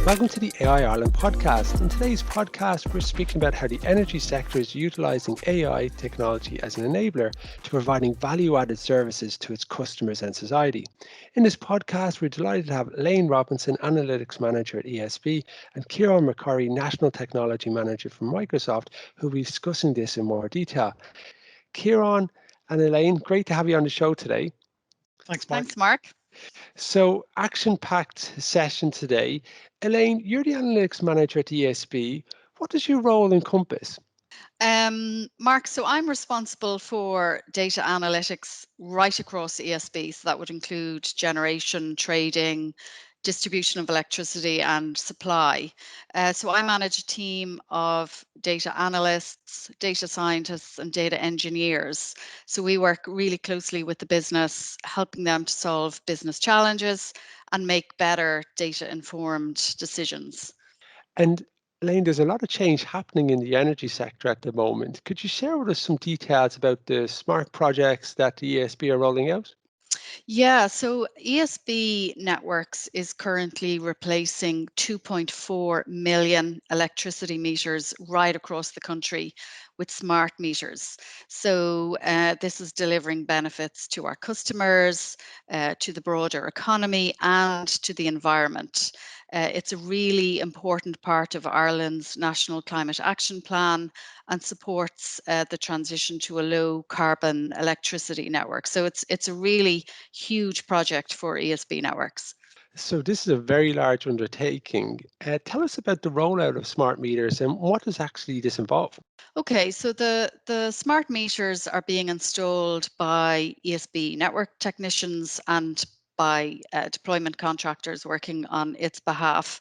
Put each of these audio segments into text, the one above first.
Welcome to the AI Ireland podcast. In today's podcast, we're speaking about how the energy sector is utilising AI technology as an enabler to providing value-added services to its customers and society. In this podcast, we're delighted to have Elaine Robinson, Analytics Manager at ESB, and Kieran McCorry, National Technology Manager from Microsoft, who will be discussing this in more detail. Kieran and Elaine, great to have you on the show today. Thanks, Mark. Thanks, Mark. So, action-packed session today. Elaine, you're the analytics manager at ESB. What does your role encompass? Mark, so I'm responsible for data analytics right across ESB. So that would include generation, trading, distribution of electricity and supply. So I manage a team of data analysts, data scientists and data engineers. So we work really closely with the business, helping them to solve business challenges and make better data informed decisions. And Elaine, there's a lot of change happening in the energy sector at the moment. Could you share with us some details about the smart projects that the ESB are rolling out? Yeah, so ESB Networks is currently replacing 2.4 million electricity meters right across the country with smart meters. So this is delivering benefits to our customers, to the broader economy, and to the environment. It's a really important part of Ireland's National Climate Action Plan and supports the transition to a low carbon electricity network. So it's a really huge project for ESB Networks. So this is a very large undertaking. Tell us about the rollout of smart meters and what does actually this involve? Okay, so the smart meters are being installed by ESB network technicians and by deployment contractors working on its behalf.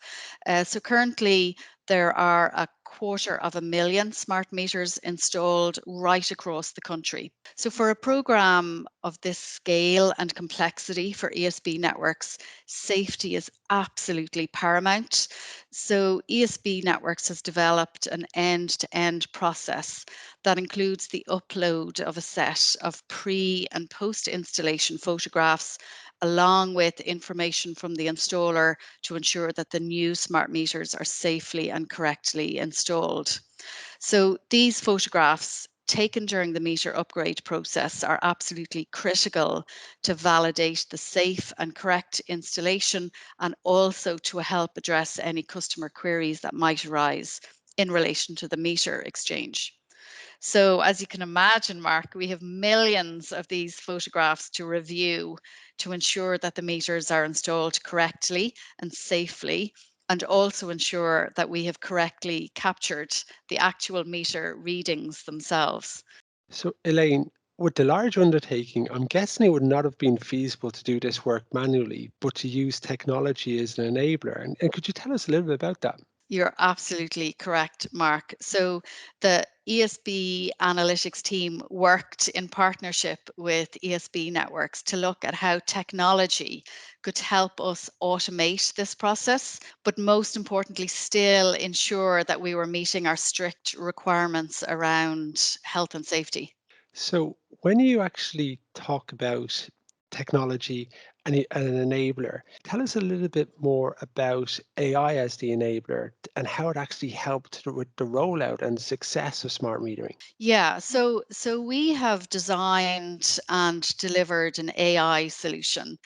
So currently there are 250,000 smart meters installed right across the country. So for a program of this scale and complexity for ESB networks, safety is absolutely paramount. So ESB Networks has developed an end-to-end process that includes the upload of a set of pre and post-installation photographs along with information from the installer to ensure that the new smart meters are safely and correctly installed. So these photographs taken during the meter upgrade process are absolutely critical to validate the safe and correct installation and also to help address any customer queries that might arise in relation to the meter exchange. So as you can imagine, Mark, we have millions of these photographs to review to ensure that the meters are installed correctly and safely, and also ensure that we have correctly captured the actual meter readings themselves. So Elaine, with the large undertaking, I'm guessing it would not have been feasible to do this work manually, but to use technology as an enabler. And could you tell us a little bit about that? You're absolutely correct, Mark. So the ESB analytics team worked in partnership with ESB Networks to look at how technology could help us automate this process, but most importantly, still ensure that we were meeting our strict requirements around health and safety. So when you actually talk about technology and an enabler, tell us a little bit more about AI as the enabler and how it actually helped with the rollout and success of smart metering. Yeah, so we have designed and delivered an AI solution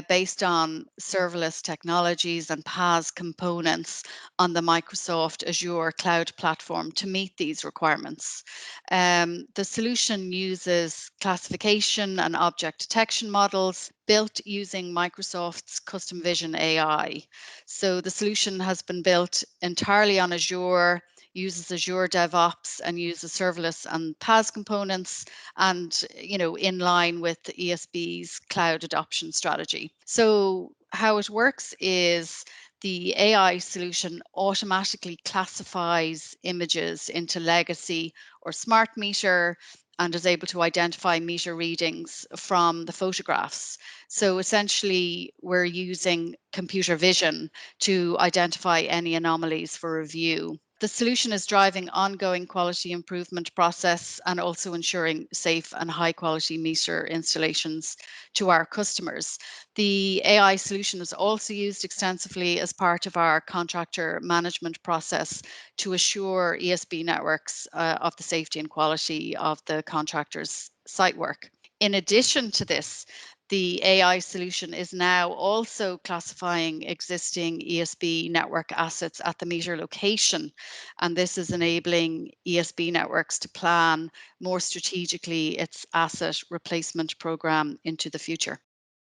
based on serverless technologies and PaaS components on the Microsoft Azure Cloud Platform to meet these requirements. The solution uses classification and object detection models built using Microsoft's Custom Vision AI. So the solution has been built entirely on Azure, uses Azure DevOps and uses serverless and PaaS components and in line with the ESB's cloud adoption strategy. So how it works is the AI solution automatically classifies images into legacy or smart meter and is able to identify meter readings from the photographs. So essentially, we're using computer vision to identify any anomalies for review. The solution is driving ongoing quality improvement process and also ensuring safe and high quality meter installations to our customers. The AI solution is also used extensively as part of our contractor management process to assure ESB networks of the safety and quality of the contractor's site work. In addition to this, the AI solution is now also classifying existing ESB network assets at the meter location. And this is enabling ESB networks to plan more strategically its asset replacement program into the future.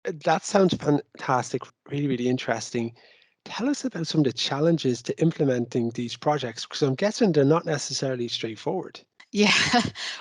That sounds fantastic, really, really interesting. Tell us about some of the challenges to implementing these projects, because I'm guessing they're not necessarily straightforward. Yeah,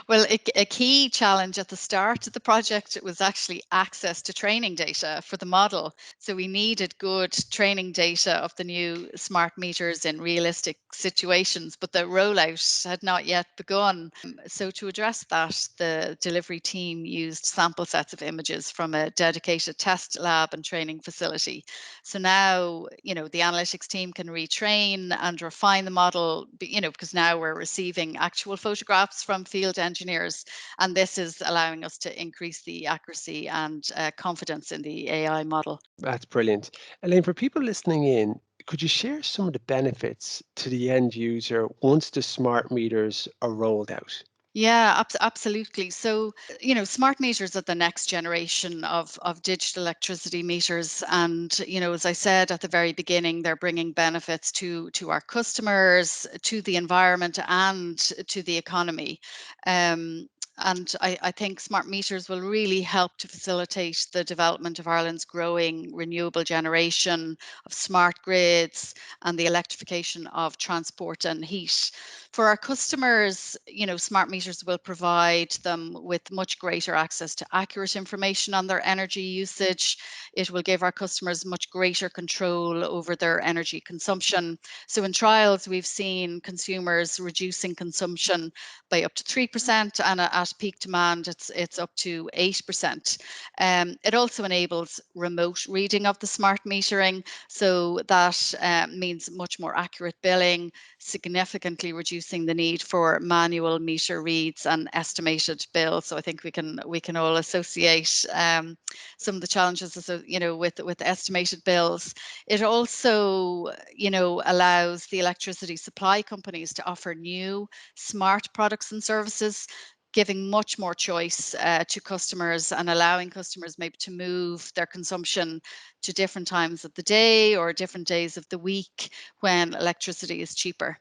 well, a key challenge at the start of the project was actually access to training data for the model. So we needed good training data of the new smart meters in realistic situations, but the rollout had not yet begun. So to address that, the delivery team used sample sets of images from a dedicated test lab and training facility. So now, the analytics team can retrain and refine the model, because now we're receiving actual photographs from field engineers, and this is allowing us to increase the accuracy and confidence in the AI model. That's brilliant. Elaine, for people listening in, could you share some of the benefits to the end user once the smart meters are rolled out? Yeah, absolutely. So, smart meters are the next generation of digital electricity meters, and as I said at the very beginning, they're bringing benefits to our customers, to the environment, and to the economy. Um, and I think smart meters will really help to facilitate the development of Ireland's growing renewable generation, of smart grids, and the electrification of transport and heat. For our customers, smart meters will provide them with much greater access to accurate information on their energy usage. It will give our customers much greater control over their energy consumption. So in trials, we've seen consumers reducing consumption by up to 3%, and at peak demand, it's up to 8%. It also enables remote reading of the smart metering, so that means much more accurate billing, significantly reducing the need for manual meter reads and estimated bills. So I think we can all associate some of the challenges, with estimated bills. It also, allows the electricity supply companies to offer new smart products and services, giving much more choice to customers and allowing customers maybe to move their consumption to different times of the day or different days of the week when electricity is cheaper.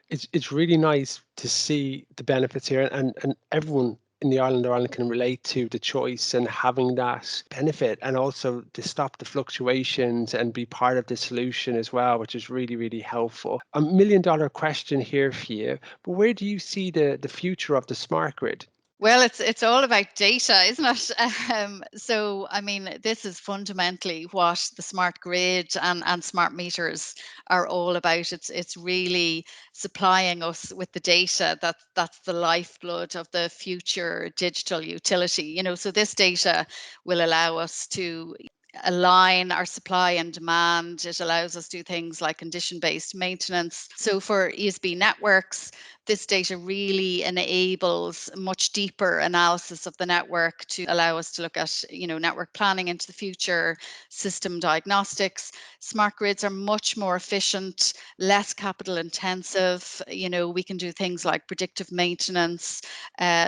It's really nice to see the benefits here, and everyone in the island or island can relate to the choice and having that benefit, and also to stop the fluctuations and be part of the solution as well, which is really, really helpful. $1 million question here for you, but where do you see the future of the smart grid? Well, it's all about data, isn't it? So, I mean, this is fundamentally what the smart grid and smart meters are all about. It's really supplying us with the data that's the lifeblood of the future digital utility. So this data will allow us to align our supply and demand. It allows us to do things like condition-based maintenance. So for ESB networks, this data really enables much deeper analysis of the network to allow us to look at, network planning into the future, system diagnostics. Smart grids are much more efficient, less capital intensive. We can do things like predictive maintenance,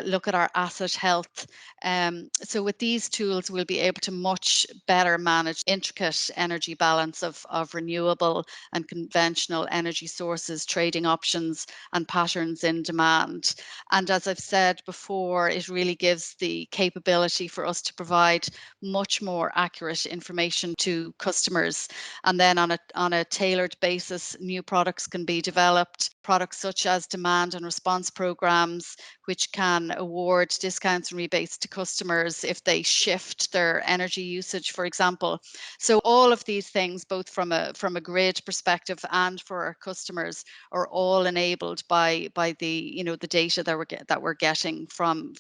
look at our asset health. So with these tools, we'll be able to much better manage intricate energy balance of renewable and conventional energy sources, trading options, and patterns in demand. And as I've said before, it really gives the capability for us to provide much more accurate information to customers. And then on a tailored basis, new products can be developed, products such as demand and response programs, which can award discounts and rebates to customers if they shift their energy usage, for example. So all of these things, both from a grid perspective and for our customers, are all enabled by the the data that we're getting from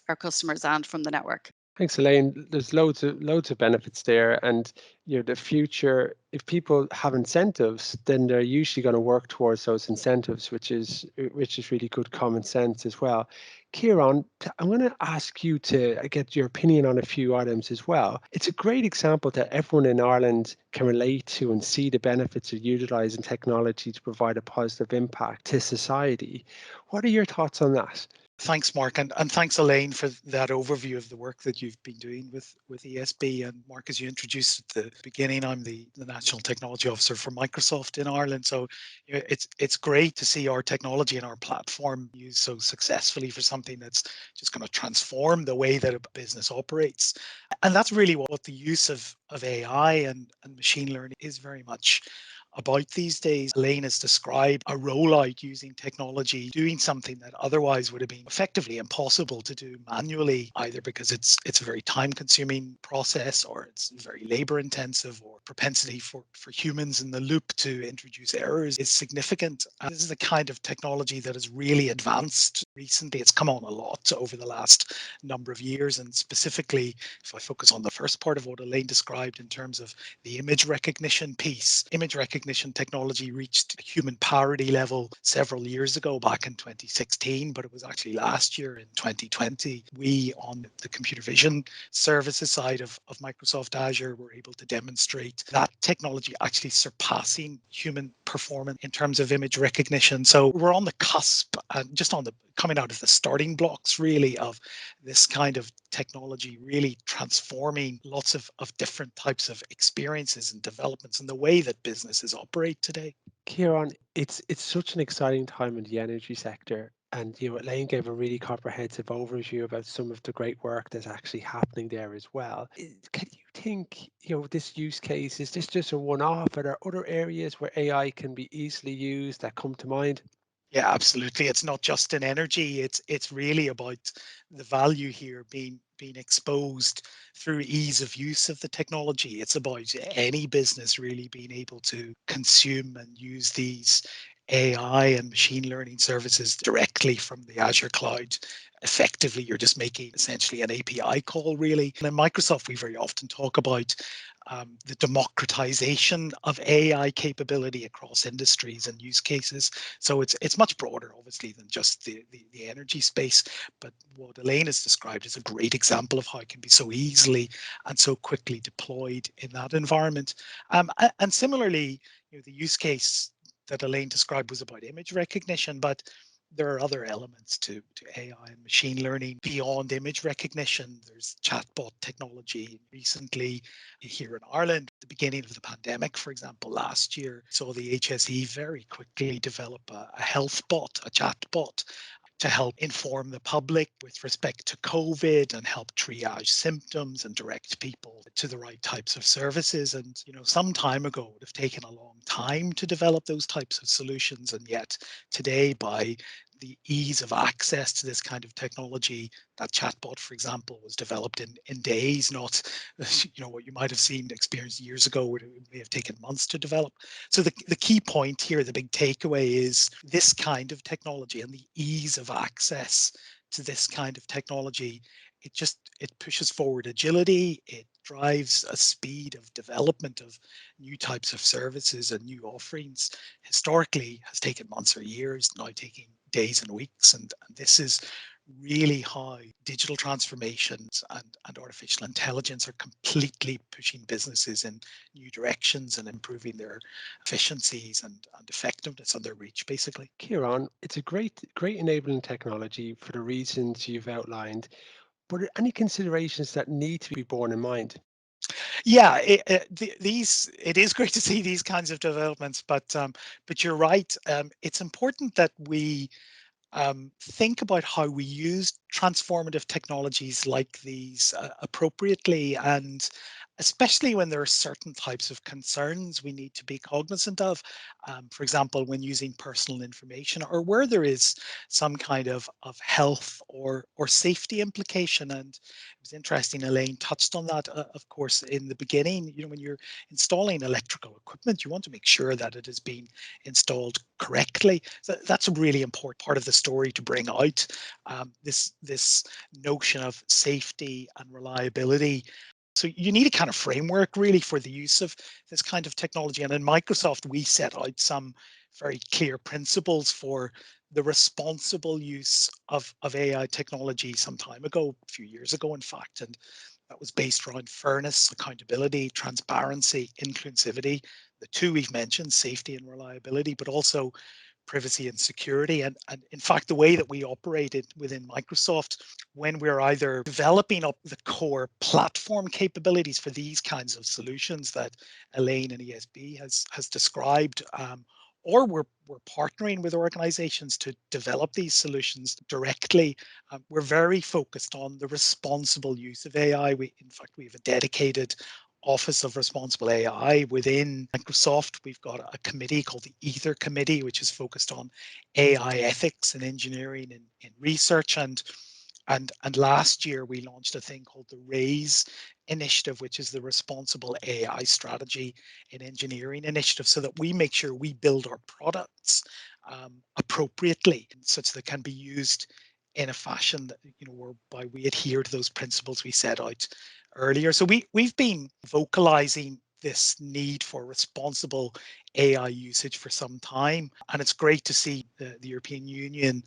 our customers and from the network. Thanks, Elaine. There's loads of benefits there, and the future. If people have incentives, then they're usually going to work towards those incentives, which is really good common sense as well. Kieran, I'm going to ask you to get your opinion on a few items as well. It's a great example that everyone in Ireland can relate to and see the benefits of utilising technology to provide a positive impact to society. What are your thoughts on that? Thanks, Mark, and thanks, Elaine, for that overview of the work that you've been doing with ESB. And Mark, as you introduced at the beginning, I'm the National Technology Officer for Microsoft in Ireland. So it's great to see our technology and our platform used so successfully for something that's just going to transform the way that a business operates. And that's really what the use of AI and machine learning is very much about these days. Elaine has described a rollout using technology, doing something that otherwise would have been effectively impossible to do manually, either because it's a very time-consuming process, or it's very labor-intensive, or propensity for humans in the loop to introduce errors is significant. And this is the kind of technology that has really advanced recently. It's come on a lot over the last number of years, and specifically, if I focus on the first part of what Elaine described in terms of the image recognition piece. Image recognition technology reached human parity level several years ago, back in 2016, but it was actually last year in 2020. We, on the computer vision services side of Microsoft Azure, were able to demonstrate that technology actually surpassing human performance in terms of image recognition. So we're on the cusp, and just on the coming out of the starting blocks, really, of this kind of technology really transforming lots of different types of experiences and developments and the way that businesses operate today. Kieran, it's such an exciting time in the energy sector. And Elaine gave a really comprehensive overview about some of the great work that's actually happening there as well. Can you think, this use case, is this just a one-off? Are there other areas where AI can be easily used that come to mind? Yeah, absolutely. It's not just in energy. It's really about the value here being exposed through ease of use of the technology. It's about any business really being able to consume and use these AI and machine learning services directly from the Azure cloud. Effectively, you're just making essentially an API call, really. And in Microsoft, we very often talk about the democratization of AI capability across industries and use cases. So it's much broader, obviously, than just the energy space. But what Elaine has described is a great example of how it can be so easily and so quickly deployed in that environment. And similarly, the use case that Elaine described was about image recognition, but there are other elements to AI and machine learning beyond image recognition. There's chatbot technology. Recently, here in Ireland, at the beginning of the pandemic, for example, last year, saw the HSE very quickly develop a health bot, a chatbot, to help inform the public with respect to COVID and help triage symptoms and direct people to the right types of services. And, some time ago, it would have taken a long time to develop those types of solutions. And yet today, by the ease of access to this kind of technology, that chatbot, for example, was developed in days, not what you might have seen experienced years ago, where it may have taken months to develop. So the key point here, the big takeaway, is this kind of technology and the ease of access to this kind of technology. It pushes forward agility. It drives a speed of development of new types of services and new offerings. Historically, has taken months or years, now taking days and weeks. And this is really how digital transformations and artificial intelligence are completely pushing businesses in new directions and improving their efficiencies and effectiveness on their reach, basically. Kieran, it's a great enabling technology for the reasons you've outlined, but are any considerations that need to be borne in mind? Yeah, it is great to see these kinds of developments, but you're right. It's important that we think about how we use transformative technologies like these appropriately, and especially when there are certain types of concerns we need to be cognizant of. For example, when using personal information, or where there is some kind of health or safety implication. And it was interesting, Elaine touched on that, of course, in the beginning. When you're installing electrical equipment, you want to make sure that it is being installed correctly. So that's a really important part of the story to bring out, this notion of safety and reliability. So you need a kind of framework really for the use of this kind of technology. And in Microsoft, we set out some very clear principles for the responsible use of AI technology some time ago, a few years ago, in fact. And that was based around fairness, accountability, transparency, inclusivity, the two we've mentioned, safety and reliability, but also privacy and security. And in fact, the way that we operated within Microsoft, when we're either developing up the core platform capabilities for these kinds of solutions that Elaine and ESB has described, or we're partnering with organizations to develop these solutions directly. We're very focused on the responsible use of AI. In fact, we have a dedicated Office of Responsible AI within Microsoft. We've got a committee called the Ether Committee, which is focused on AI ethics and engineering and research. And last year we launched a thing called the RAISE initiative, which is the Responsible AI Strategy and Engineering Initiative, so that we make sure we build our products appropriately, such that they can be used in a fashion that, whereby we adhere to those principles we set out earlier. So we've been vocalizing this need for responsible AI usage for some time, and it's great to see the European Union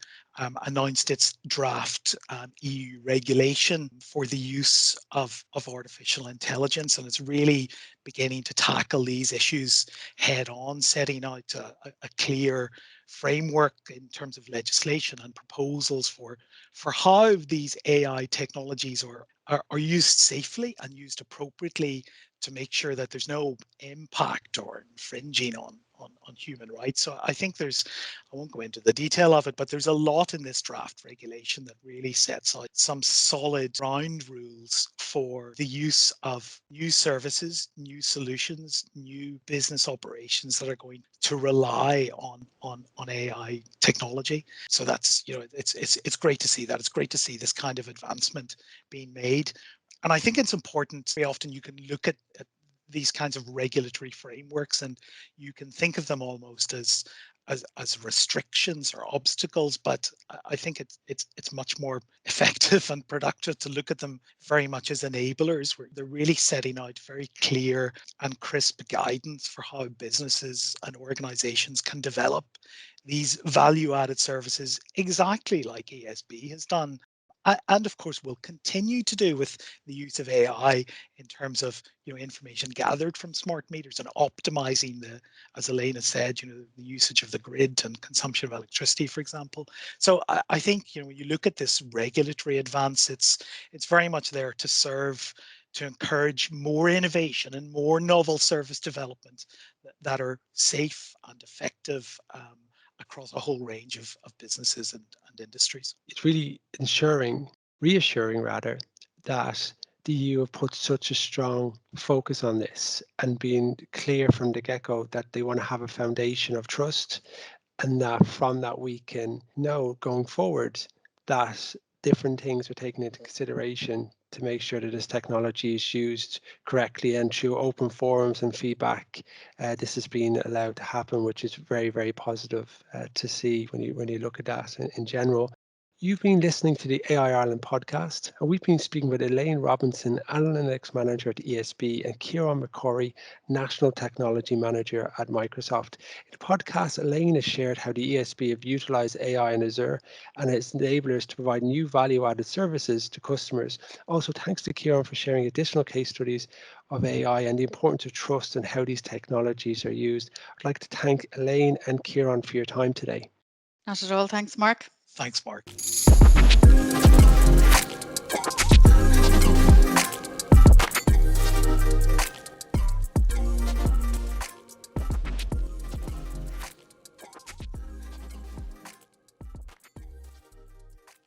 announced its draft EU regulation for the use of artificial intelligence, and it's really beginning to tackle these issues head on, setting out a clear framework in terms of legislation and proposals for how these AI technologies are used safely and used appropriately to make sure that there's no impact or infringing on human rights. So I think I won't go into the detail of it, but there's a lot in this draft regulation that really sets out some solid ground rules for the use of new services, new solutions, new business operations that are going to rely on AI technology. So that's, it's great to see that. It's great to see this kind of advancement being made. And I think it's important. Very often you can look at these kinds of regulatory frameworks and you can think of them almost as restrictions or obstacles, but I think it's much more effective and productive to look at them very much as enablers, where they're really setting out very clear and crisp guidance for how businesses and organizations can develop these value-added services, exactly like ESB has done. And of course, will continue to do with the use of AI in terms of information gathered from smart meters and optimizing as Elaine said, the usage of the grid and consumption of electricity, for example. So I think when you look at this regulatory advance, it's very much there to serve to encourage more innovation and more novel service development that are safe and effective across a whole range of businesses and industries. It's really reassuring rather, that the EU have put such a strong focus on this and being clear from the get-go that they want to have a foundation of trust, and that from that we can know going forward that different things are taken into consideration to make sure that this technology is used correctly, and through open forums and feedback, this has been allowed to happen, which is very, very positive to see when you look at that in general. You've been listening to the AI Ireland podcast, and we've been speaking with Elaine Robinson, Analytics Manager at ESB, and Kieran McCorry, National Technology Manager at Microsoft. In the podcast, Elaine has shared how the ESB have utilised AI in Azure and its enablers to provide new value-added services to customers. Also, thanks to Kieran for sharing additional case studies of AI and the importance of trust and how these technologies are used. I'd like to thank Elaine and Kieran for your time today. Not at all. Thanks, Mark. Thanks, Mark.